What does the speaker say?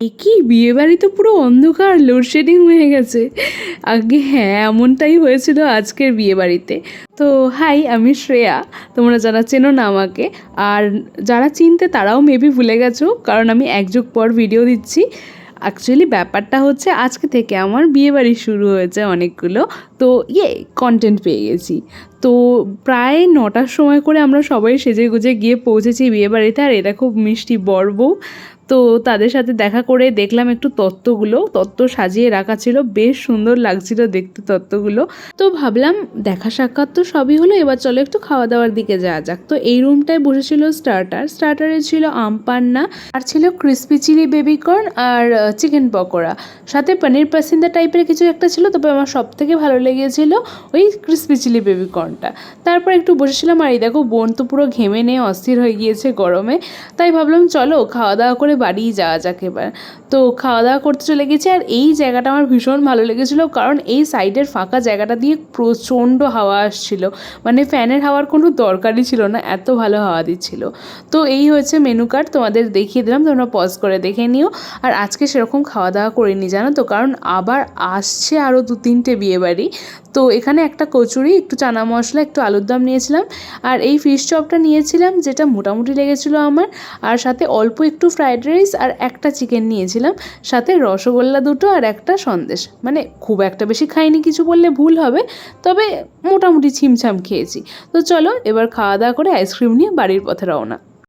কি বিয়ে বাড়ি তো পুরো অন্ধকার, লোডশেডিং হয়ে গেছে। আগে হ্যাঁ, এমনটাই হয়েছিল আজকের বিয়ে বাড়িতে। তো হাই, আমি শ্রেয়া, তোমরা যারা চেনো না আমাকে, আর যারা চিনতে তারাও মেবি ভুলে গেছো, কারণ আমি এক যুগ পর ভিডিও দিচ্ছি। অ্যাকচুয়ালি ব্যাপারটা হচ্ছে আজকে থেকে আমার বিয়েবাড়ি শুরু হয়েছে অনেকগুলো, তো কন্টেন্ট পেয়ে গেছি। তো প্রায় 9টার সময় করে আমরা সবাই সেজে গুজে গিয়ে পৌঁছেছি বিয়েবাড়িতে, আর এটা খুব মিষ্টি বর বউ। তো তাদের সাথে দেখা করে দেখলাম একটু তত্ত্ব সাজিয়ে রাখা ছিল, বেশ সুন্দর লাগছিল দেখতে তত্ত্বগুলো। তো ভাবলাম দেখা সাক্ষাৎ তো সবই হলো, এবার চলো একটু খাওয়া দাওয়ার দিকে যাওয়া যাক। তো এই রুমটায় বসেছিল স্টার্টারে ছিল আম পান্না, আর ছিল ক্রিসপি চিলি বেবিকর্ন, আর চিকেন পকোড়া, সাথে পনির পাসিন্দা টাইপের কিছু একটা ছিল। তবে আমার সব থেকে ভালো লেগেছিল ওই ক্রিসপি চিলি বেবিকর্নটা। তারপর একটু বসেছিলাম, আর এই দেখো বোন তো পুরো ঘেমে নিয়ে অস্থির হয়ে গিয়েছে গরমে। তাই ভাবলাম চলো খাওয়া দাওয়া করে বাড়ি যাওয়া যাক এবার। তো খাওয়া দাওয়া করতে চলে গেছি, আর এই জায়গাটা আমার ভীষণ ভালো লেগেছিলো, কারণ এই সাইডের ফাঁকা জায়গাটা দিয়ে প্রচণ্ড হাওয়া আসছিল, মানে ফ্যানের হাওয়ার কোনো দরকারই ছিল না, এত ভালো হাওয়া দিচ্ছিল। তো এই হচ্ছে মেনু কার্ড, তোমাদের দেখিয়ে দিলাম, তোমরা পজ করে দেখে নিও। আর আজকে সেরকম খাওয়া দাওয়া করিনি জানো তো, কারণ আবার আসছে আরও 2-3টে বিয়েবাড়ি। তো এখানে একটা কচুরি, একটু চানা মশলা, একটু আলুর দম নিয়েছিলাম, আর এই ফিশ চপটা নিয়েছিলাম, যেটা মোটামুটি লেগেছিলো আমার। আর সাথে অল্প একটু ফ্রাইড রাইস আর একটা চিকেন নিয়েছিলাম, সাথে রসগোল্লা 2টো আর একটা সন্দেশ। মানে খুব একটা বেশি খাইনি কিছু বললে ভুল হবে, তবে মোটামুটি ছিমছাম খেয়েছি। তো চলো এবার খাওয়া দাওয়া করে আইসক্রিম নিয়ে বাড়ির পথে রওনা।